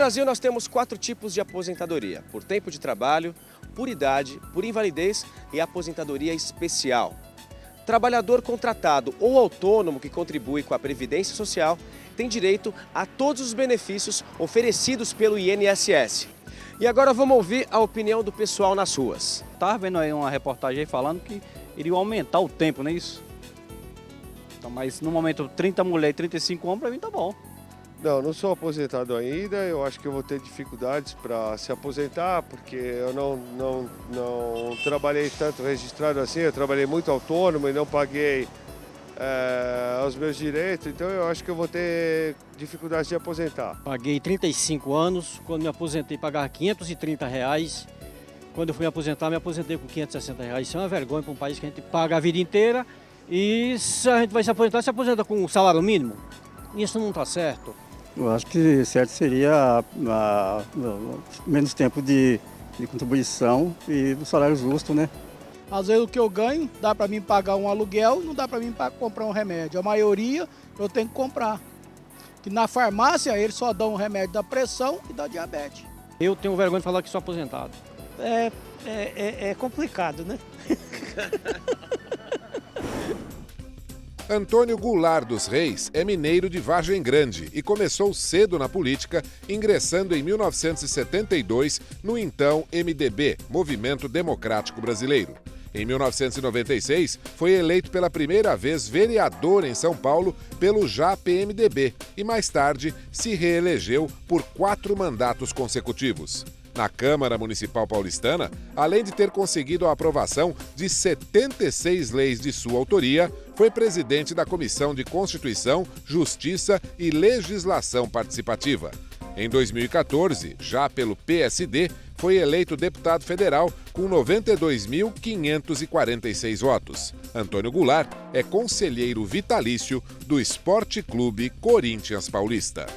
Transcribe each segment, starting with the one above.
Brasil nós temos 4 tipos de aposentadoria: por tempo de trabalho, por idade, por invalidez e aposentadoria especial. Trabalhador contratado ou autônomo que contribui com a Previdência Social tem direito a todos os benefícios oferecidos pelo INSS. E agora vamos ouvir a opinião do pessoal nas ruas. Estava vendo aí uma reportagem aí falando que iriam aumentar o tempo, não é isso? Então, mas no momento 30 mulheres e 35 homens, para mim tá bom. Não sou aposentado ainda, eu acho que eu vou ter dificuldades para se aposentar, porque eu não trabalhei tanto registrado assim, eu trabalhei muito autônomo e não paguei os meus direitos, então eu acho que eu vou ter dificuldades de aposentar. Paguei 35 anos, quando me aposentei pagava R$530, quando eu fui me aposentei com R$560. Isso é uma vergonha para um país que a gente paga a vida inteira e se a gente vai se aposenta com um salário mínimo. Isso não está certo. Eu acho que certo seria menos tempo de contribuição e do salário justo, né? Às vezes o que eu ganho dá para mim pagar um aluguel, não dá para mim comprar um remédio. A maioria eu tenho que comprar. Que na farmácia eles só dão o remédio da pressão e da diabetes. Eu tenho vergonha de falar que sou aposentado. É complicado, né? Antônio Goulart dos Reis é mineiro de Vargem Grande e começou cedo na política, ingressando em 1972 no então MDB, Movimento Democrático Brasileiro. Em 1996, foi eleito pela primeira vez vereador em São Paulo pelo já PMDB e mais tarde se reelegeu por 4 mandatos consecutivos. Na Câmara Municipal Paulistana, além de ter conseguido a aprovação de 76 leis de sua autoria, foi presidente da Comissão de Constituição, Justiça e Legislação Participativa. Em 2014, já pelo PSD, foi eleito deputado federal com 92.546 votos. Antônio Goulart é conselheiro vitalício do Esporte Clube Corinthians Paulista.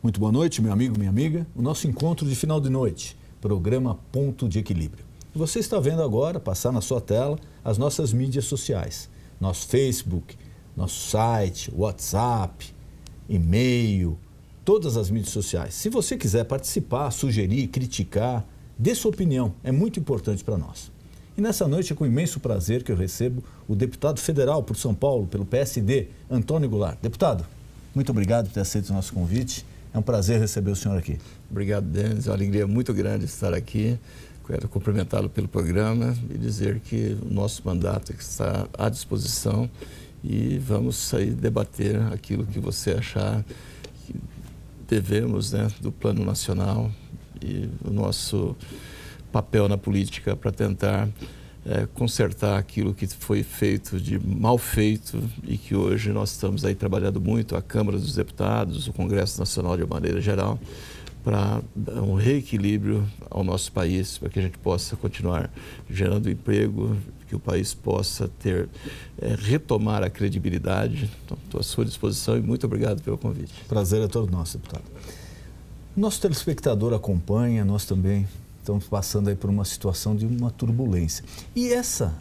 Muito boa noite, meu amigo, minha amiga. O nosso encontro de final de noite, programa Ponto de Equilíbrio. Você está vendo agora, passar na sua tela, as nossas mídias sociais. Nosso Facebook, nosso site, WhatsApp, e-mail, todas as mídias sociais. Se você quiser participar, sugerir, criticar, dê sua opinião, é muito importante para nós. E nessa noite é com imenso prazer que eu recebo o deputado federal por São Paulo, pelo PSD, Antônio Goulart. Deputado, muito obrigado por ter aceito o nosso convite. É um prazer receber o senhor aqui. Obrigado, Denis. É uma alegria muito grande estar aqui. Quero cumprimentá-lo pelo programa e dizer que o nosso mandato está à disposição e vamos sair debater aquilo que você achar que devemos, né, do plano nacional e o nosso papel na política para tentar consertar aquilo que foi feito de mal feito e que hoje nós estamos aí trabalhando muito, a Câmara dos Deputados, o Congresso Nacional de maneira geral, para dar um reequilíbrio ao nosso país, para que a gente possa continuar gerando emprego, que o país possa retomar a credibilidade. Então, estou à sua disposição e muito obrigado pelo convite. Prazer é todo nosso, deputado. Nosso telespectador acompanha, nós também estamos passando aí por uma situação de uma turbulência. E essa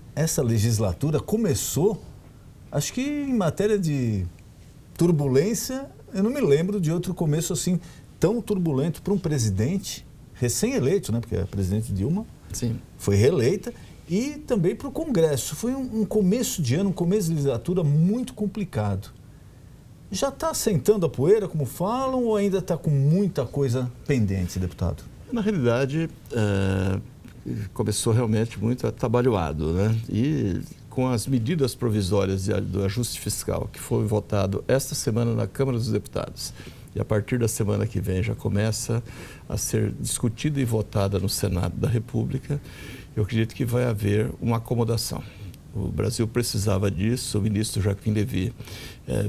legislatura começou, acho que em matéria de turbulência, eu não me lembro de outro começo assim tão turbulento para um presidente recém-eleito, né? Porque a presidente Dilma foi reeleita, e também para o Congresso. Foi um começo de ano, um começo de legislatura muito complicado. Já está assentando a poeira, como falam, ou ainda está com muita coisa pendente, deputado? Na realidade, começou realmente muito atabalhoado, né? E com as medidas provisórias do ajuste fiscal, que foi votado esta semana na Câmara dos Deputados, e a partir da semana que vem já começa a ser discutida e votada no Senado da República, eu acredito que vai haver uma acomodação. O Brasil precisava disso, o ministro Joaquim Levy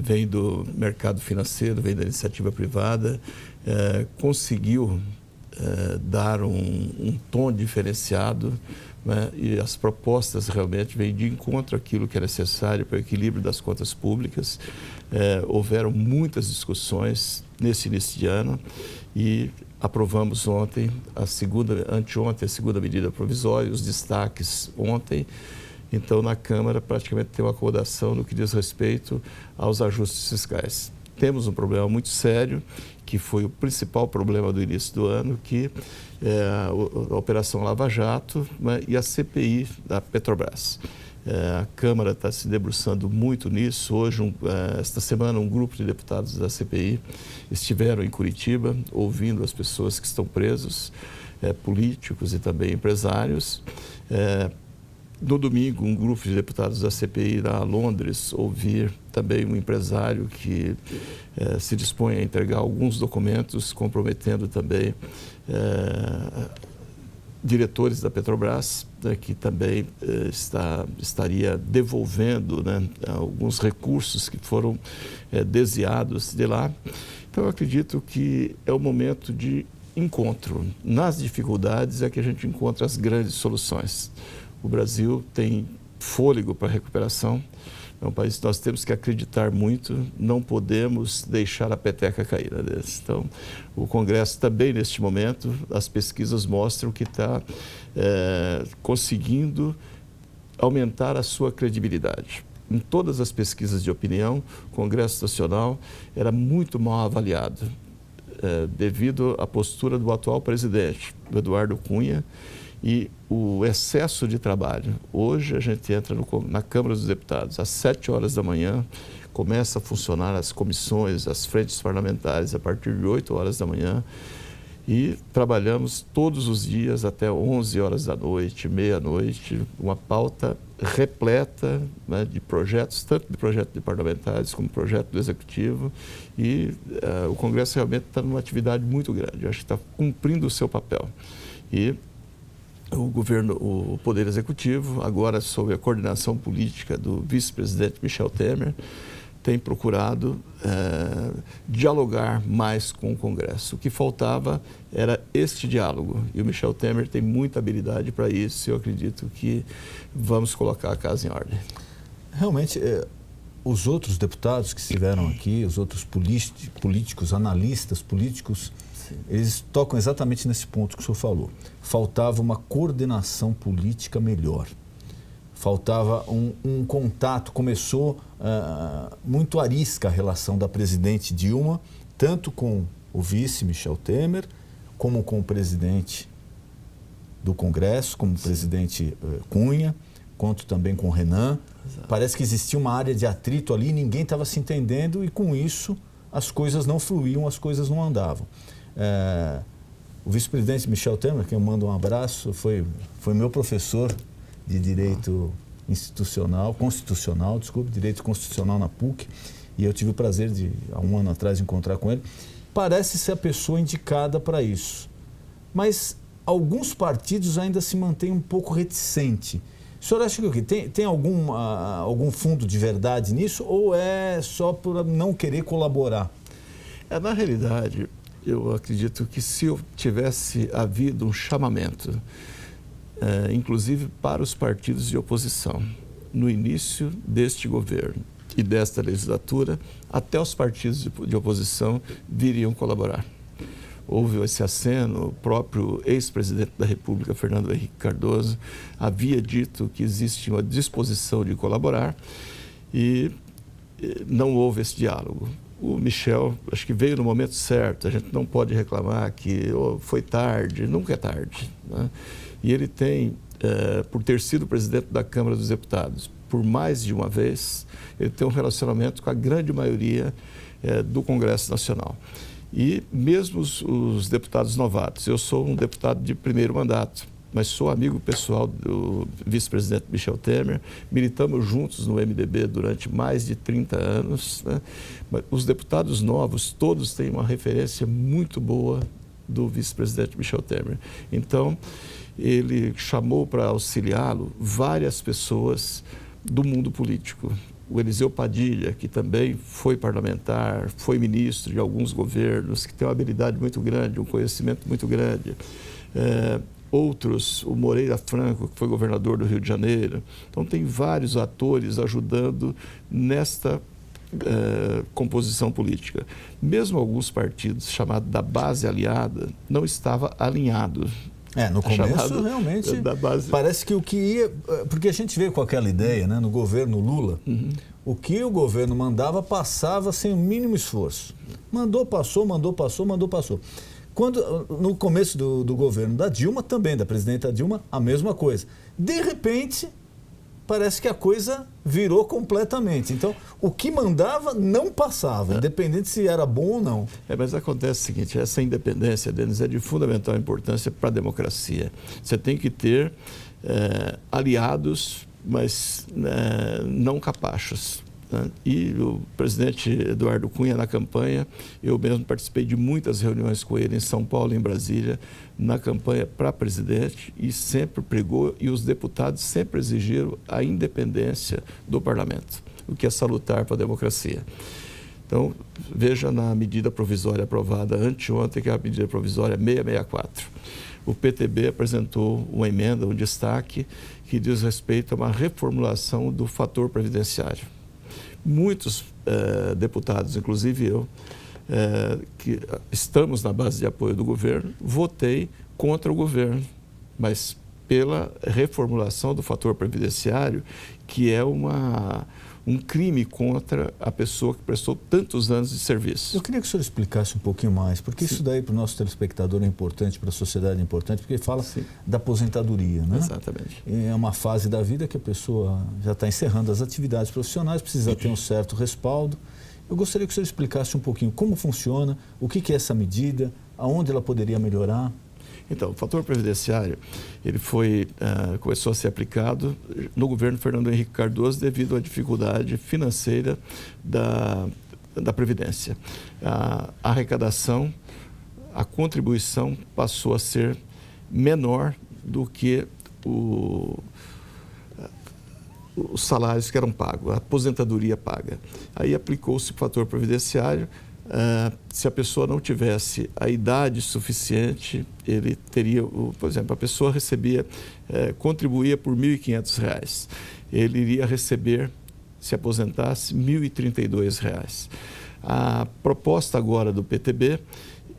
vem do mercado financeiro, vem da iniciativa privada, conseguiu dar um tom diferenciado né? E as propostas realmente vêm de encontro àquilo que é necessário para o equilíbrio das contas públicas. Houveram muitas discussões nesse início de ano e aprovamos anteontem, a segunda medida provisória, os destaques ontem. Então, na Câmara, praticamente tem uma acomodação no que diz respeito aos ajustes fiscais. Temos um problema muito sério, que foi o principal problema do início do ano, que é a Operação Lava Jato, né, e a CPI da Petrobras. A Câmara está se debruçando muito nisso. Hoje, esta semana, um grupo de deputados da CPI estiveram em Curitiba, ouvindo as pessoas que estão presos, políticos e também empresários. No domingo, um grupo de deputados da CPI irá a Londres ouvir também um empresário que se dispõe a entregar alguns documentos, comprometendo também diretores da Petrobras, né, que também estaria devolvendo, né, alguns recursos que foram desviados de lá. Então, eu acredito que é o momento de encontro. Nas dificuldades é que a gente encontra as grandes soluções. O Brasil tem fôlego para a recuperação. É um país que nós temos que acreditar muito, não podemos deixar a peteca cair. Né? Então, o Congresso também, neste momento, as pesquisas mostram que está conseguindo aumentar a sua credibilidade. Em todas as pesquisas de opinião, o Congresso Nacional era muito mal avaliado, devido à postura do atual presidente, Eduardo Cunha, e o excesso de trabalho. Hoje a gente entra na Câmara dos Deputados às 7 horas da manhã, começa a funcionar as comissões, as frentes parlamentares a partir de 8 horas da manhã e trabalhamos todos os dias até 11 horas da noite, meia-noite, uma pauta repleta, né, de projetos, tanto de projetos de parlamentares como projeto do Executivo, e o Congresso realmente está numa atividade muito grande. Eu acho que está cumprindo o seu papel. E o Poder Executivo, agora sob a coordenação política do vice-presidente Michel Temer, tem procurado dialogar mais com o Congresso. O que faltava era este diálogo, e o Michel Temer tem muita habilidade para isso, e eu acredito que vamos colocar a casa em ordem. Realmente, os outros deputados que estiveram aqui, os outros políticos, analistas políticos, eles tocam exatamente nesse ponto que o senhor falou. Faltava uma coordenação política melhor. Faltava um contato. Começou muito arisca a relação da presidente Dilma, tanto com o vice Michel Temer, como com o presidente do Congresso, como o presidente Cunha, quanto também com o Renan. Exato. Parece que existia uma área de atrito ali, ninguém estava se entendendo e com isso as coisas não fluíam, as coisas não andavam. O vice-presidente Michel Temer, que eu mando um abraço, foi meu professor de Direito Constitucional, Direito Constitucional na PUC, e eu tive o prazer de, há um ano atrás, encontrar com ele. Parece ser a pessoa indicada para isso. Mas alguns partidos ainda se mantêm um pouco reticentes. O senhor acha que tem algum fundo de verdade nisso ou é só por não querer colaborar? Na realidade, eu acredito que se tivesse havido um chamamento, inclusive para os partidos de oposição, no início deste governo e desta legislatura, até os partidos de oposição viriam colaborar. Houve esse aceno, o próprio ex-presidente da República, Fernando Henrique Cardoso, havia dito que existe uma disposição de colaborar e não houve esse diálogo. O Michel, acho que veio no momento certo, a gente não pode reclamar que foi tarde, nunca é tarde, né? E ele tem, por ter sido presidente da Câmara dos Deputados por mais de uma vez, ele tem um relacionamento com a grande maioria do Congresso Nacional. E mesmo os deputados novatos, eu sou um deputado de primeiro mandato, mas sou amigo pessoal do vice-presidente Michel Temer, militamos juntos no MDB durante mais de 30 anos, né? Os deputados novos, todos têm uma referência muito boa do vice-presidente Michel Temer. Então, ele chamou para auxiliá-lo várias pessoas do mundo político. O Eliseu Padilha, que também foi parlamentar, foi ministro de alguns governos, que tem uma habilidade muito grande, um conhecimento muito grande. outros, o Moreira Franco, que foi governador do Rio de Janeiro. Então, tem vários atores ajudando nesta composição política. Mesmo alguns partidos chamados da base aliada não estava alinhado. No começo, realmente, parece que o que ia... Porque a gente veio com aquela ideia, né, no governo Lula, o que o governo mandava passava sem o mínimo esforço. Mandou, passou, mandou, passou, mandou, passou. No começo do governo da Dilma, também, da presidenta Dilma, a mesma coisa. De repente, parece que a coisa virou completamente. Então, o que mandava não passava, independente se era bom ou não. Mas acontece o seguinte, essa independência, Denis, é de fundamental importância para a democracia. Você tem que ter aliados, mas não capachos. E o presidente Eduardo Cunha, na campanha, eu mesmo participei de muitas reuniões com ele em São Paulo e em Brasília, na campanha para presidente, e sempre pregou, e os deputados sempre exigiram a independência do parlamento, o que é salutar para a democracia. Então, veja na medida provisória aprovada anteontem, que é a medida provisória 664. O PTB apresentou uma emenda, um destaque, que diz respeito a uma reformulação do fator previdenciário. Muitos deputados, inclusive eu, que estamos na base de apoio do governo, votei contra o governo, mas pela reformulação do fator previdenciário, que é um crime contra a pessoa que prestou tantos anos de serviço. Eu queria que o senhor explicasse um pouquinho mais, porque isso daí para o nosso telespectador é importante, para a sociedade é importante, porque fala da aposentadoria, né? Exatamente. É uma fase da vida que a pessoa já está encerrando as atividades profissionais, precisa ter um certo respaldo. Eu gostaria que o senhor explicasse um pouquinho como funciona, o que é essa medida, aonde ela poderia melhorar. Então, o fator previdenciário, ele começou a ser aplicado no governo Fernando Henrique Cardoso devido à dificuldade financeira da Previdência. A arrecadação, a contribuição passou a ser menor do que os salários que eram pagos, a aposentadoria paga. Aí aplicou-se o fator previdenciário. Se a pessoa não tivesse a idade suficiente, ele teria, por exemplo, a pessoa contribuía por R$ 1.500. Ele iria receber, se aposentasse, R$ 1.032. A proposta agora do PTB,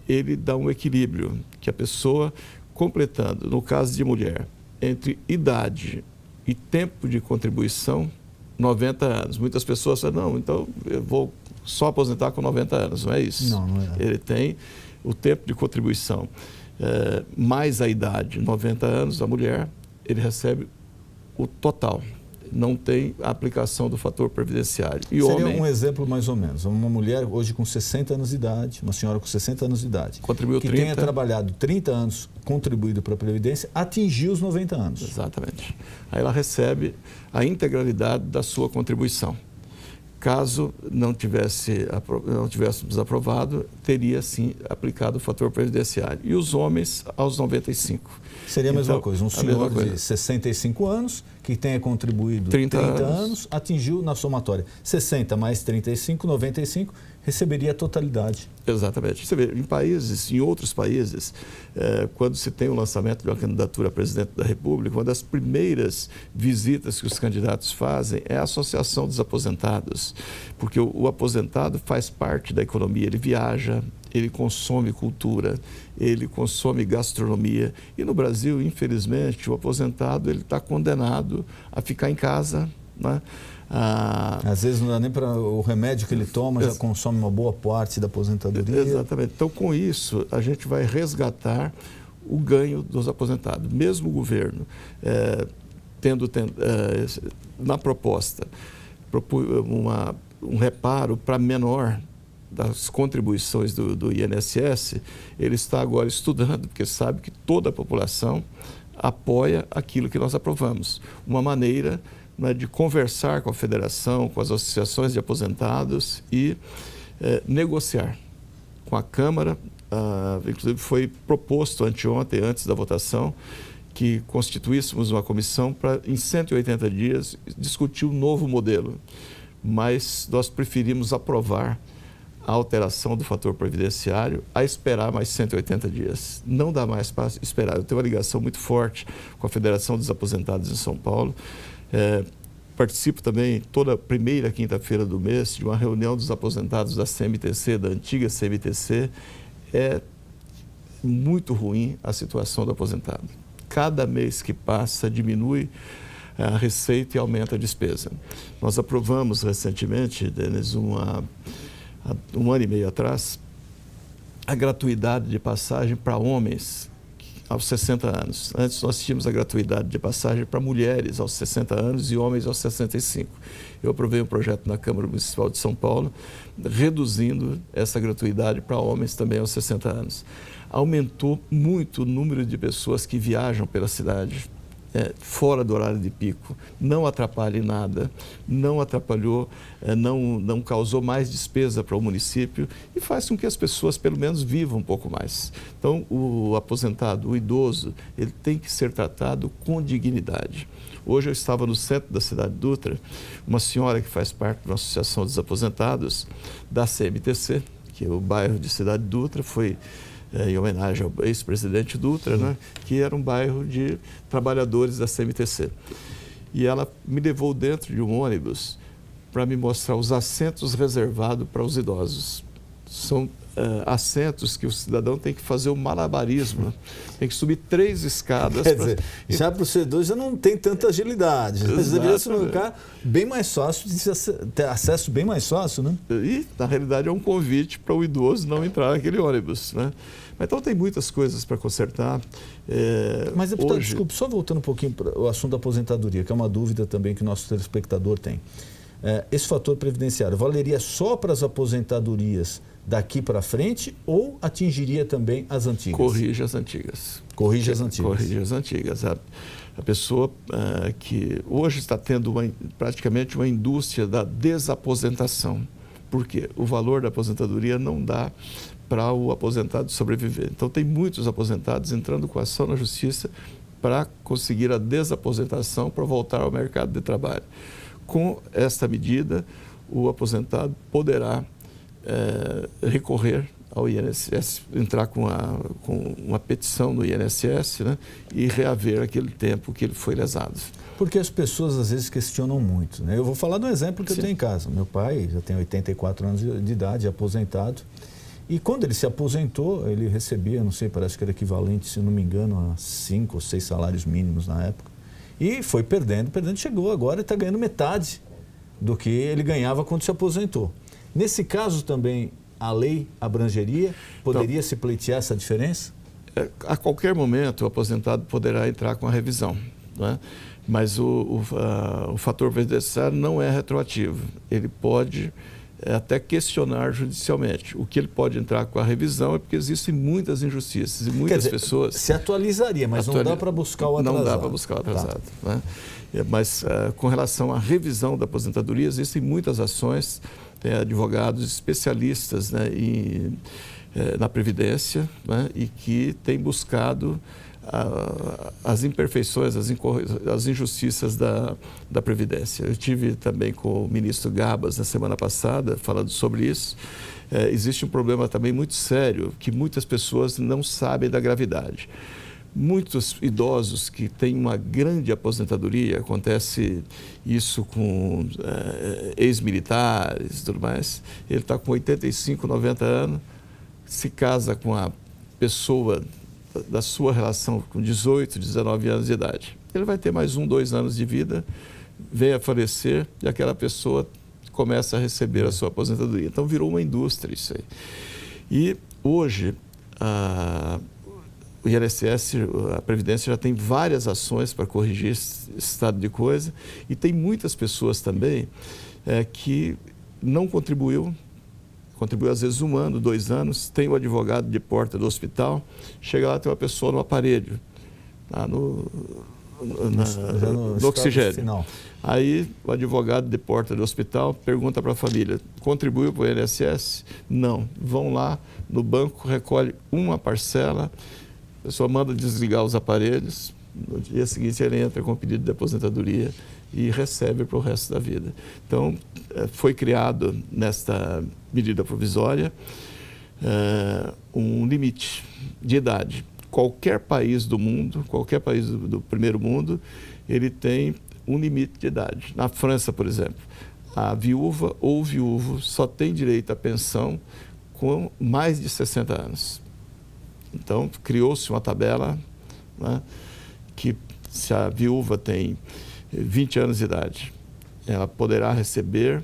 ele dá um equilíbrio, que a pessoa completando, no caso de mulher, entre idade e tempo de contribuição, 90 anos. Muitas pessoas falam, não, então eu vou só aposentar com 90 anos, não é isso? Não é. Ele tem o tempo de contribuição, mais a idade, 90 anos, a mulher, ele recebe o total. Não tem a aplicação do fator previdenciário. E seria homem, um exemplo mais ou menos, uma mulher hoje com 60 anos de idade, uma senhora com 60 anos de idade, contribuiu que 30, tenha trabalhado 30 anos, contribuído para a Previdência, atingiu os 90 anos. Exatamente. Aí ela recebe a integralidade da sua contribuição. Caso não tivéssemos aprovado, teria sim aplicado o fator previdenciário. E os homens aos 95. Seria a mesma coisa, um senhor de 65 anos que tenha contribuído 30 anos, atingiu na somatória 60 mais 35, 95, receberia a totalidade. Exatamente. Você vê, em outros países, quando se tem o lançamento de uma candidatura a presidente da República, uma das primeiras visitas que os candidatos fazem é a Associação dos Aposentados, porque o aposentado faz parte da economia, ele viaja, ele consome cultura, ele consome gastronomia. E no Brasil, infelizmente, o aposentado ele está condenado a ficar em casa, né? Às vezes não dá nem para o remédio que ele toma, já consome uma boa parte da aposentadoria. Exatamente. Então, com isso, a gente vai resgatar o ganho dos aposentados. Mesmo o governo, na proposta, um reparo para menor das contribuições do INSS, ele está agora estudando, porque sabe que toda a população apoia aquilo que nós aprovamos. Uma maneira de conversar com a federação, com as associações de aposentados e negociar com a Câmara. Inclusive foi proposto anteontem, antes da votação, que constituíssemos uma comissão para, em 180 dias, discutir um novo modelo. Mas nós preferimos aprovar a alteração do fator previdenciário a esperar mais 180 dias. Não dá mais para esperar. Eu tenho uma ligação muito forte com a Federação dos Aposentados em São Paulo. Participo também toda primeira quinta-feira do mês de uma reunião dos aposentados da CMTC, da antiga CMTC. É muito ruim a situação do aposentado. Cada mês que passa diminui a receita e aumenta a despesa. Nós aprovamos recentemente, Denis, um ano e meio atrás, a gratuidade de passagem para homens aos 60 anos. Antes nós tínhamos a gratuidade de passagem para mulheres aos 60 anos e homens aos 65. Eu aprovei um projeto na Câmara Municipal de São Paulo, reduzindo essa gratuidade para homens também aos 60 anos. Aumentou muito o número de pessoas que viajam pela cidade, fora do horário de pico. Não atrapalha em nada, não atrapalhou, não causou mais despesa para o município e faz com que as pessoas pelo menos vivam um pouco mais. Então, o aposentado, o idoso, ele tem que ser tratado com dignidade. Hoje eu estava no centro da cidade de Dutra, uma senhora que faz parte da Associação dos Aposentados da CMTC, que é o bairro de Cidade de Dutra, foi em homenagem ao ex-presidente Dutra, né, que era um bairro de trabalhadores da CMTC. E ela me levou dentro de um ônibus para me mostrar os assentos reservados para os idosos. São assentos que o cidadão tem que fazer o malabarismo, tem que subir 3 escadas. Quer dizer, já para o C2 já não tem tanta agilidade. Mas deveria ser um lugar bem mais fácil, de ter acesso bem mais fácil, né? E, na realidade, é um convite para o idoso não entrar naquele ônibus, né? Então, tem muitas coisas para consertar. Mas, deputado, desculpe, só voltando um pouquinho para o assunto da aposentadoria, que é uma dúvida também que o nosso telespectador tem. Esse fator previdenciário valeria só para as aposentadorias daqui para frente ou atingiria também as antigas? Corrige as antigas. Corrige as antigas. Corrige as antigas. A pessoa que hoje está tendo praticamente uma indústria da desaposentação. Por quê? O valor da aposentadoria não dá para o aposentado sobreviver. Então, tem muitos aposentados entrando com ação na justiça para conseguir a desaposentação para voltar ao mercado de trabalho. Com esta medida, o aposentado poderá recorrer ao INSS, entrar com uma petição no INSS, né, e reaver aquele tempo que ele foi lesado. Porque as pessoas às vezes questionam muito, né? Eu vou falar de um exemplo que eu tenho em casa. Meu pai já tem 84 anos de idade, aposentado. E quando ele se aposentou, ele recebia, não sei, parece que era equivalente, se não me engano, a 5 ou 6 salários mínimos na época. E foi perdendo, chegou agora e está ganhando metade do que ele ganhava quando se aposentou. Nesse caso também, a lei abrangeria? Poderia se pleitear essa diferença? A qualquer momento, o aposentado poderá entrar com a revisão, né? Mas o fator previdenciário não é retroativo. Ele pode até questionar judicialmente. O que ele pode entrar com a revisão é porque existem muitas injustiças e muitas pessoas... Se atualizaria, mas não dá para buscar o atrasado. Não dá para buscar o atrasado. Tá. Né? Mas com relação à revisão da aposentadoria, existem muitas ações, tem advogados especialistas, né, na Previdência, né, e que têm buscado as imperfeições, as injustiças da Previdência. Eu estive também com o ministro Gabas na semana passada falando sobre isso. Existe um problema também muito sério, que muitas pessoas não sabem da gravidade. Muitos idosos que têm uma grande aposentadoria, acontece isso com ex-militares e tudo mais, ele está com 85, 90 anos, se casa com a pessoa da sua relação com 18, 19 anos de idade. Ele vai ter mais 1, 2 anos de vida, vem a falecer e aquela pessoa começa a receber a sua aposentadoria. Então virou uma indústria isso aí. E hoje o INSS, a Previdência já tem várias ações para corrigir esse estado de coisa e tem muitas pessoas também que não contribuiu às vezes 1 ano, 2 anos, tem o advogado de porta do hospital, chega lá, tem uma pessoa no aparelho, lá no oxigênio. Final. Aí o advogado de porta do hospital pergunta para a família, contribuiu para o INSS? Não. Vão lá no banco, recolhe uma parcela, a pessoa manda desligar os aparelhos, no dia seguinte ele entra com o pedido de aposentadoria e recebe para o resto da vida. Então, foi criado nesta medida provisória um limite de idade. Qualquer país do mundo, qualquer país do primeiro mundo, ele tem um limite de idade. Na França, por exemplo, a viúva ou o viúvo só tem direito à pensão com mais de 60 anos. Então, criou-se uma tabela, né, que se a viúva tem 20 anos de idade, ela poderá receber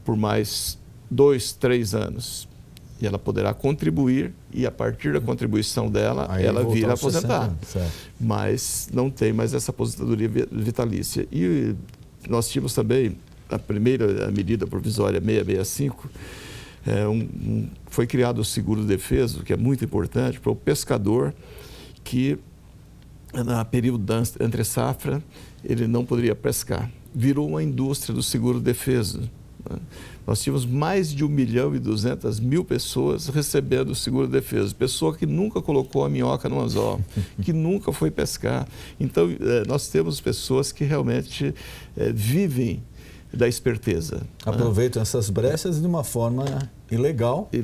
por mais 2, 3 anos. E ela poderá contribuir e, a partir da contribuição dela, aí ela vira aposentar. Certo. Mas não tem mais essa aposentadoria vitalícia. E nós tínhamos também a primeira medida provisória 665, foi criado o seguro-defeso, que é muito importante para o pescador que, no período entre safra, ele não poderia pescar. Virou uma indústria do seguro-defeso. Nós tínhamos mais de 1.200.000 pessoas recebendo o seguro-defeso. Pessoa que nunca colocou a minhoca no anzol, que nunca foi pescar. Então, nós temos pessoas que realmente vivem da esperteza. Aproveitam essas brechas de uma forma ilegal. E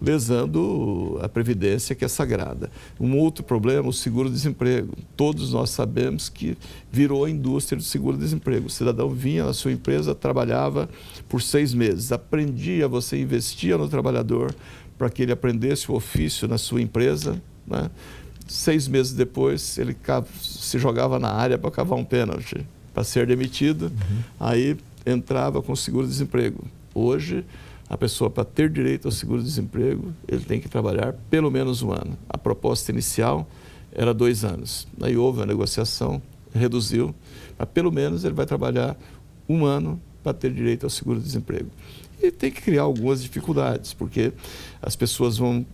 lesando a Previdência, que é sagrada. Um outro problema, o seguro-desemprego. Todos nós sabemos que virou a indústria do seguro-desemprego. O cidadão vinha na sua empresa, trabalhava por 6 meses, aprendia, você investia no trabalhador para que ele aprendesse o ofício na sua empresa, né? 6 meses depois, ele se jogava na área para cavar um pênalti, para ser demitido, aí entrava com o seguro-desemprego. Hoje, a pessoa, para ter direito ao seguro-desemprego, ele tem que trabalhar pelo menos 1 ano. A proposta inicial era 2 anos. Aí houve a negociação, reduziu, mas pelo menos ele vai trabalhar 1 ano para ter direito ao seguro-desemprego. E tem que criar algumas dificuldades, porque as pessoas vão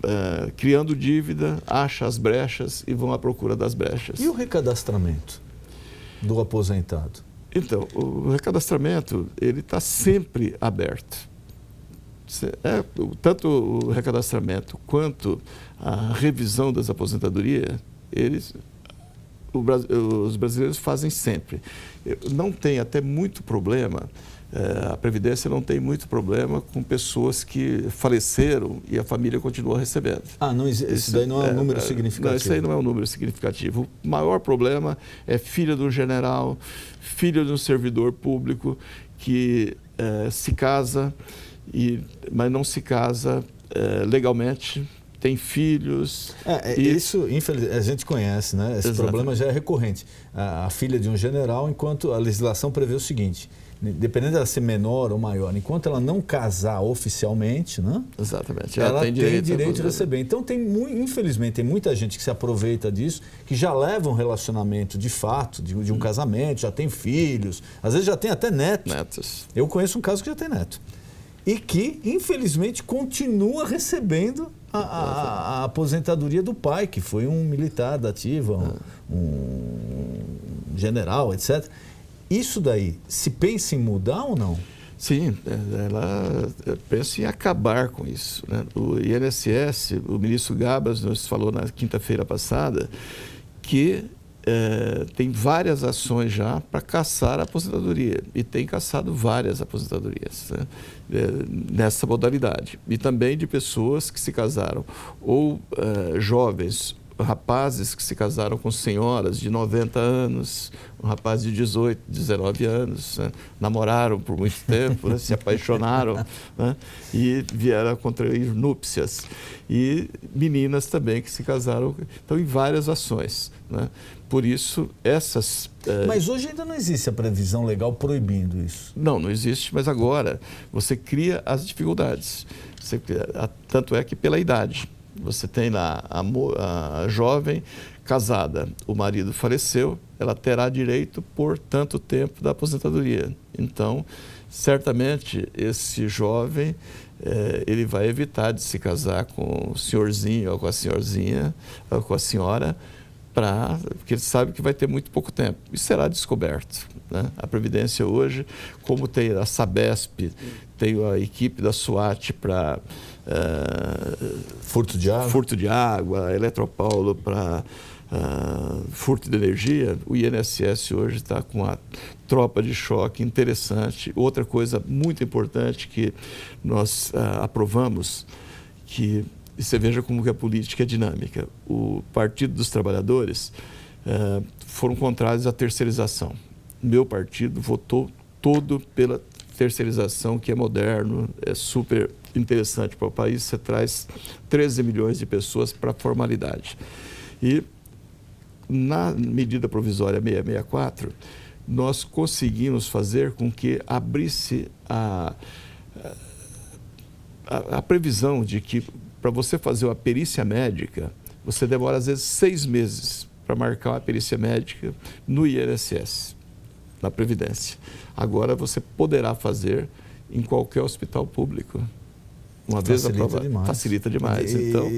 criando dívida, acham as brechas e vão à procura das brechas. E o recadastramento do aposentado? Então, o recadastramento, ele está sempre aberto. Tanto o recadastramento quanto a revisão das aposentadorias, os brasileiros fazem sempre. Não tem até muito problema, a Previdência não tem muito problema com pessoas que faleceram e a família continua recebendo. Isso daí não é um número significativo? Não, isso aí não é um número significativo. O maior problema é filha do general, filho de um servidor público que se casa, mas não se casa legalmente, tem filhos. Isso, infelizmente, a gente conhece, né? Esse problema já é recorrente. A filha de um general, enquanto a legislação prevê o seguinte: dependendo dela ser menor ou maior, enquanto ela não casar oficialmente, né? Exatamente. Ela tem direito de receber. Então, infelizmente, tem muita gente que se aproveita disso, que já leva um relacionamento de fato, de um casamento, já tem filhos, às vezes já tem até netos. Eu conheço um caso que já tem neto. E que, infelizmente, continua recebendo a aposentadoria do pai, que foi um militar da ativa, um general, etc. Isso daí, se pensa em mudar ou não? Sim, ela pensa em acabar com isso, né? O INSS, o ministro Gabas nos falou na quinta-feira passada que tem várias ações já para caçar a aposentadoria, e tem caçado várias aposentadorias, né? Nessa modalidade. E também de pessoas que se casaram, ou jovens, rapazes que se casaram com senhoras de 90 anos, um rapaz de 18, 19 anos, né? Namoraram por muito tempo, né? Se apaixonaram, né? E vieram a contrair núpcias. E meninas também que se casaram, então, em várias ações, né? Por isso, essas... Mas hoje ainda não existe a previsão legal proibindo isso. Não existe, mas agora você cria as dificuldades. Tanto é que pela idade. Você tem lá a jovem casada, o marido faleceu, ela terá direito por tanto tempo da aposentadoria. Então, certamente, esse jovem, ele vai evitar de se casar com o senhorzinho ou com a senhorzinha, ou com a senhora, porque ele sabe que vai ter muito pouco tempo. Isso será descoberto, né? A Previdência hoje, como tem a Sabesp, tem a equipe da SWAT para... furto de água, a Eletropaulo para furto de energia, o INSS hoje está com a tropa de choque interessante. Outra coisa muito importante que nós aprovamos, que você veja como que a política é dinâmica. O Partido dos Trabalhadores foram contrários à terceirização. Meu partido votou todo pela terceirização, que é moderno, é super interessante para o país. Você traz 13 milhões de pessoas para a formalidade. E na medida provisória 664, nós conseguimos fazer com que abrisse a previsão de que para você fazer uma perícia médica, você demora às vezes 6 meses para marcar uma perícia médica no INSS, na Previdência. Agora você poderá fazer em qualquer hospital público. Uma vez aprovado, facilita demais. Então,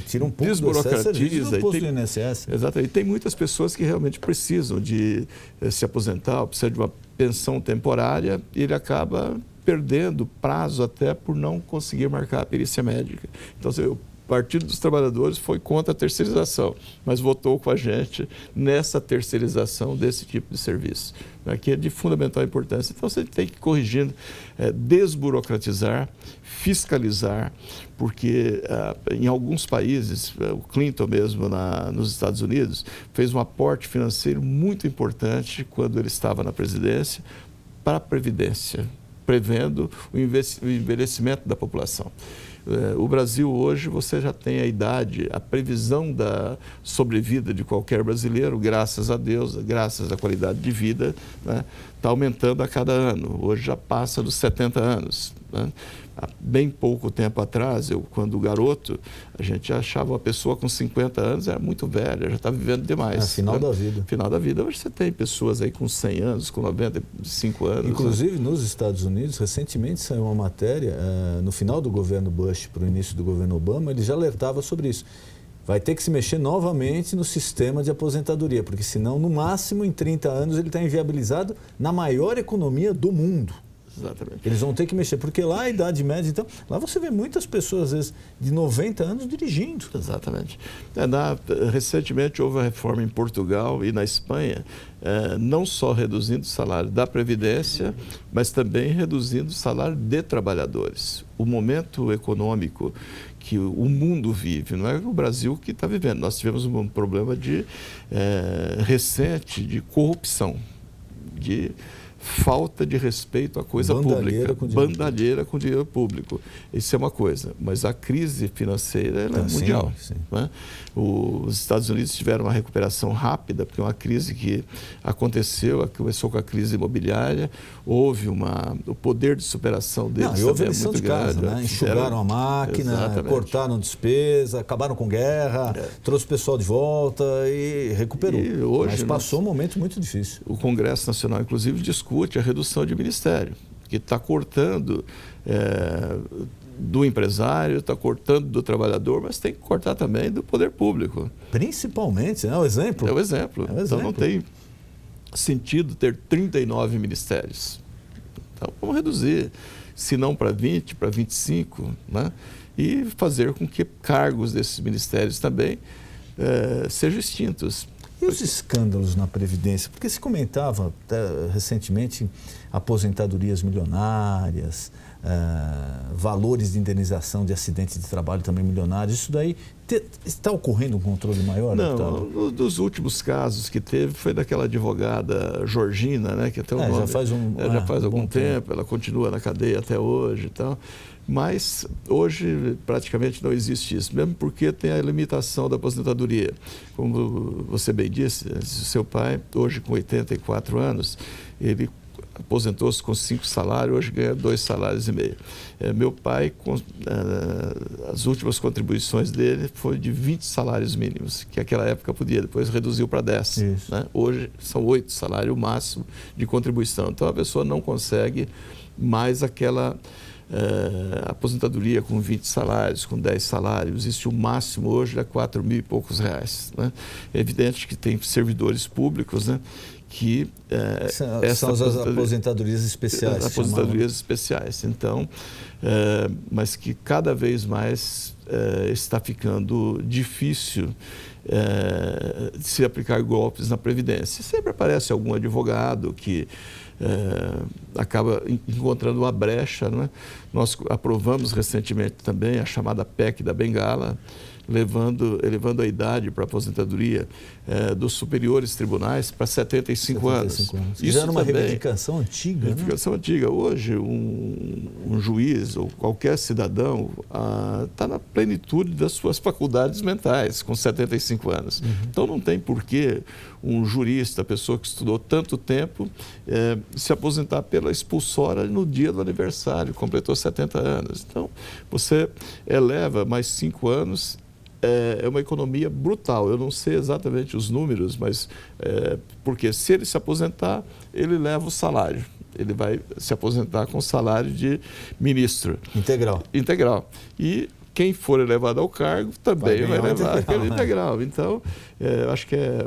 tira um pouco desburocratiza. Do INSS. Exatamente. E tem muitas pessoas que realmente precisam de se aposentar, precisam de uma pensão temporária, e ele acaba perdendo prazo até por não conseguir marcar a perícia médica. Então, o Partido dos Trabalhadores foi contra a terceirização, mas votou com a gente nessa terceirização desse tipo de serviço, né, que é de fundamental importância. Então, você tem que ir corrigindo, desburocratizar, fiscalizar, porque em alguns países, o Clinton mesmo nos Estados Unidos, fez um aporte financeiro muito importante quando ele estava na presidência para a Previdência, prevendo o envelhecimento da população. O Brasil hoje, você já tem a idade, a previsão da sobrevida de qualquer brasileiro, graças a Deus, graças à qualidade de vida, né, está aumentando a cada ano. Hoje já passa dos 70 anos. Né? Há bem pouco tempo atrás, quando garoto, a gente achava uma pessoa com 50 anos era muito velha, já está vivendo demais. Final da vida. Final da vida. Hoje você tem pessoas aí com 100 anos, com 95 anos. Inclusive, nos Estados Unidos, recentemente saiu uma matéria, no final do governo Bush para o início do governo Obama, ele já alertava sobre isso. Vai ter que se mexer novamente no sistema de aposentadoria, porque senão, no máximo, em 30 anos, ele está inviabilizado na maior economia do mundo. Exatamente. Eles vão ter que mexer, porque lá a idade média, então, lá você vê muitas pessoas, às vezes, de 90 anos dirigindo. Exatamente. Recentemente houve uma reforma em Portugal e na Espanha, não só reduzindo o salário da Previdência, mas também reduzindo o salário de trabalhadores. O momento econômico que o mundo vive, não é o Brasil que está vivendo. Nós tivemos um problema recente de corrupção, de falta de respeito à coisa pública, bandalheira com dinheiro público. Isso é uma coisa, mas a crise financeira ela é mundial. Sim. Né? Os Estados Unidos tiveram uma recuperação rápida, porque é uma crise que aconteceu, começou com a crise imobiliária, houve o poder de superação deles houve também é muito de casa, grande. né? Enxugaram a máquina, Exatamente. Cortaram despesa, acabaram com guerra, trouxe o pessoal de volta e recuperou. E hoje, mas passou um momento muito difícil. O Congresso Nacional, inclusive, discute a redução de ministério, que está cortando do empresário, está cortando do trabalhador, mas tem que cortar também do poder público. Principalmente, é o exemplo. É o exemplo. Então não tem sentido ter 39 ministérios. Então vamos reduzir, se não para 20, para 25, né? E fazer com que cargos desses ministérios também sejam extintos. E os escândalos na Previdência? Porque se comentava recentemente aposentadorias milionárias, valores de indenização de acidentes de trabalho também milionários. Isso daí está ocorrendo um controle maior? Não, um dos últimos casos que teve foi daquela advogada Georgina, né, que até o nome já faz algum tempo, ela continua na cadeia até hoje e tal. Mas hoje praticamente não existe isso, mesmo porque tem a limitação da aposentadoria. Como você bem disse, seu pai, hoje com 84 anos, ele aposentou-se com 5 salários, hoje ganha 2,5 salários. Meu pai, as últimas contribuições dele foi de 20 salários mínimos, que naquela época podia, depois reduziu para 10. Né? Hoje são 8 salários, o máximo de contribuição. Então a pessoa não consegue mais aquela aposentadoria com 20 salários, com 10 salários. Existe o máximo hoje a 4 mil e poucos reais. Né? É evidente que tem servidores públicos, né, que são as aposentadorias especiais. As aposentadorias especiais. Então, mas que cada vez mais está ficando difícil se aplicar golpes na Previdência. Sempre aparece algum advogado que acaba encontrando uma brecha, não é? Nós aprovamos recentemente também a chamada PEC da Bengala, elevando a idade para aposentadoria dos superiores tribunais para 75 anos. Isso era uma reivindicação antiga, reivindicação antiga. Hoje, um juiz ou qualquer cidadão está na plenitude das suas faculdades mentais, com 75 anos. Então, não tem por que um jurista, pessoa que estudou tanto tempo, se aposentar pela expulsória no dia do aniversário, completou 70 anos. Então, você eleva mais 5 anos, é uma economia brutal. Eu não sei exatamente os números, mas porque se ele se aposentar, ele leva o salário. Ele vai se aposentar com salário de ministro. Integral. E quem for elevado ao cargo também vai levar aquele integral. Então, acho que é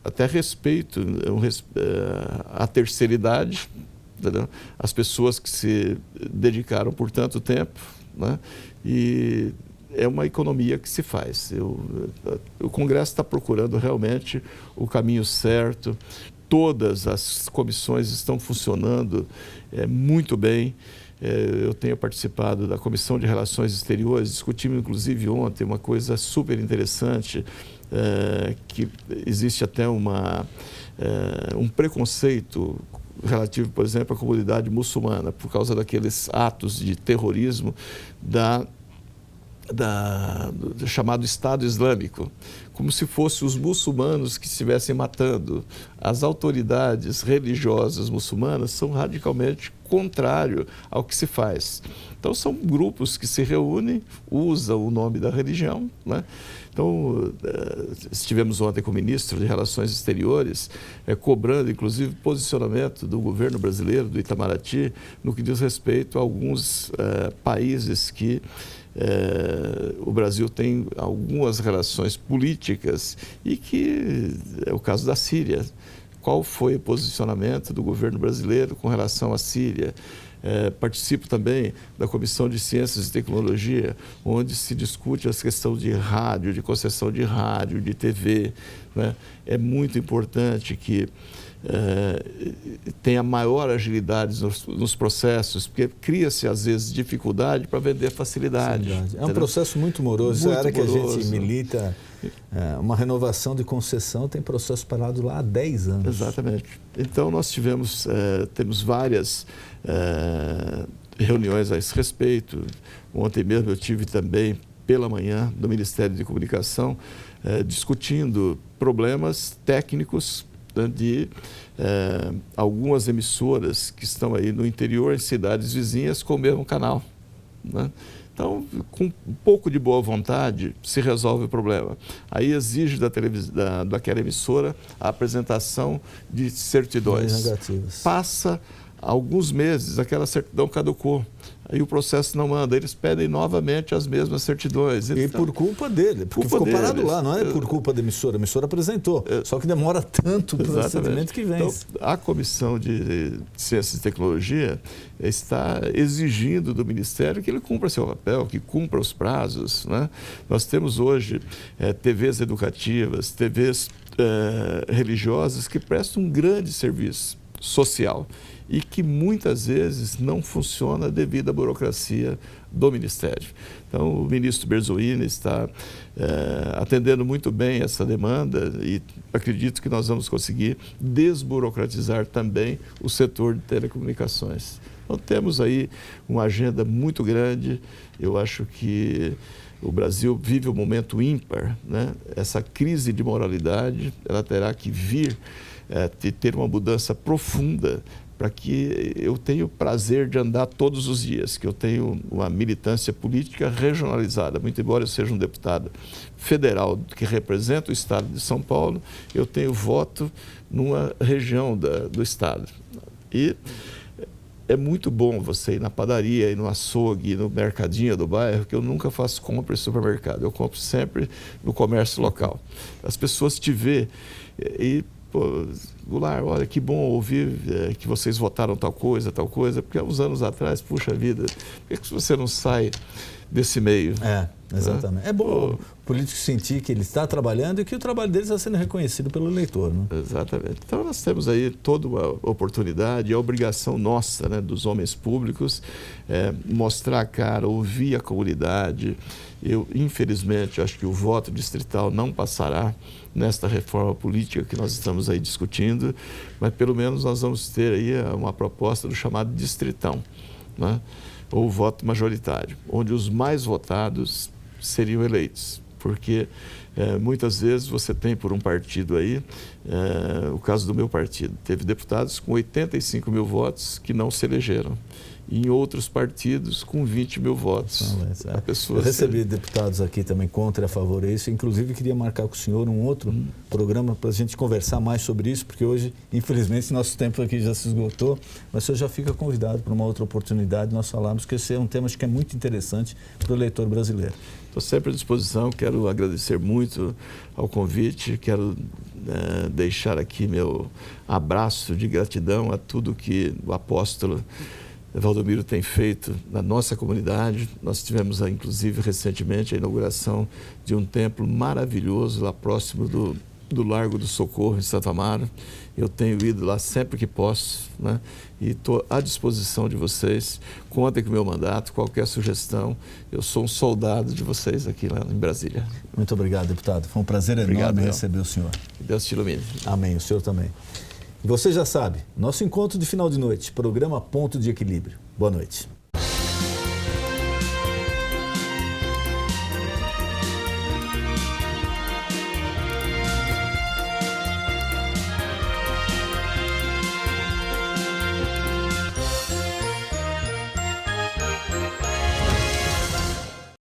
até respeito à terceira idade, entendeu? As pessoas que se dedicaram por tanto tempo, né? E é uma economia que se faz. O Congresso está procurando realmente o caminho certo. Todas as comissões estão funcionando muito bem. Eu tenho participado da Comissão de Relações Exteriores, discutimos inclusive ontem uma coisa super interessante, que existe até um preconceito relativo, por exemplo, à comunidade muçulmana, por causa daqueles atos de terrorismo do chamado Estado Islâmico, como se fossem os muçulmanos que estivessem matando. As autoridades religiosas muçulmanas são radicalmente contrário ao que se faz. Então, são grupos que se reúnem, usam o nome da religião, né? Então, estivemos ontem com o ministro de Relações Exteriores, cobrando, inclusive, posicionamento do governo brasileiro, do Itamaraty, no que diz respeito a alguns países que o Brasil tem algumas relações políticas e que é o caso da Síria. Qual foi o posicionamento do governo brasileiro com relação à Síria? Participo também da Comissão de Ciências e Tecnologia, onde se discute a questão de rádio, de concessão de rádio, de TV, né? É muito importante que tenha maior agilidade nos processos, porque cria-se, às vezes, dificuldade para vender facilidade. É um processo muito moroso. Essa área que a gente milita, uma renovação de concessão, tem processo parado lá há 10 anos. Exatamente. Então, nós temos várias reuniões a esse respeito. Ontem mesmo eu tive também, pela manhã, no Ministério de Comunicação, discutindo problemas técnicos de algumas emissoras que estão aí no interior, em cidades vizinhas, com o mesmo canal, né? Então, com um pouco de boa vontade, se resolve o problema. Aí exige daquela emissora a apresentação de certidões. Passa alguns meses, aquela certidão caducou. Aí o processo não anda, eles pedem novamente as mesmas certidões. E por culpa dele, porque ficou parado lá, não é por culpa da emissora, a emissora apresentou, só que demora tanto o procedimento que vem. Então, a Comissão de Ciências e Tecnologia está exigindo do Ministério que ele cumpra seu papel, que cumpra os prazos, né? Nós temos hoje TVs educativas, TVs religiosas que prestam um grande serviço social e que muitas vezes não funciona devido à burocracia do Ministério. Então, o ministro Berzoini está atendendo muito bem essa demanda e acredito que nós vamos conseguir desburocratizar também o setor de telecomunicações. Então, temos aí uma agenda muito grande. Eu acho que o Brasil vive um momento ímpar, né? Essa crise de moralidade, ela terá que vir ter uma mudança profunda para que eu tenha o prazer de andar todos os dias, que eu tenho uma militância política regionalizada. Muito embora eu seja um deputado federal que representa o estado de São Paulo, eu tenho voto numa região do estado. E é muito bom você ir na padaria, ir no açougue, no mercadinho do bairro, que eu nunca faço compra em supermercado. Eu compro sempre no comércio local. As pessoas te vê e... Pô, Goulart, olha, que bom ouvir que vocês votaram tal coisa, porque há uns anos atrás, puxa vida, por que você não sai desse meio. Exatamente. É bom o político sentir que ele está trabalhando e que o trabalho dele está sendo reconhecido pelo eleitor. Né? Exatamente. Então nós temos aí toda uma oportunidade e a obrigação nossa, né, dos homens públicos, mostrar a cara, ouvir a comunidade. Eu, infelizmente, acho que o voto distrital não passará nesta reforma política que nós estamos aí discutindo, mas pelo menos nós vamos ter aí uma proposta do chamado distritão, né? Ou voto majoritário, onde os mais votados seriam eleitos, porque muitas vezes você tem por um partido aí, o caso do meu partido, teve deputados com 85 mil votos que não se elegeram. E em outros partidos com 20 mil votos. Eu recebi deputados aqui também contra e a favor disso. Inclusive, queria marcar com o senhor um outro programa para a gente conversar mais sobre isso, porque hoje, infelizmente, nosso tempo aqui já se esgotou, mas o senhor já fica convidado para uma outra oportunidade. Nós falamos que esse é um tema que é muito interessante para o eleitor brasileiro. Estou sempre à disposição, quero agradecer muito ao convite, quero deixar aqui meu abraço de gratidão a tudo que o apóstolo Valdomiro tem feito na nossa comunidade. Nós tivemos, inclusive, recentemente a inauguração de um templo maravilhoso lá próximo do Largo do Socorro, em Santo Amaro. Eu tenho ido lá sempre que posso, né? E estou à disposição de vocês. Contem com o meu mandato, qualquer sugestão. Eu sou um soldado de vocês aqui lá em Brasília. Muito obrigado, deputado. Foi um prazer enorme receber o senhor. Que Deus te ilumine. Amém. O senhor também. E você já sabe, nosso encontro de final de noite, programa Ponto de Equilíbrio. Boa noite.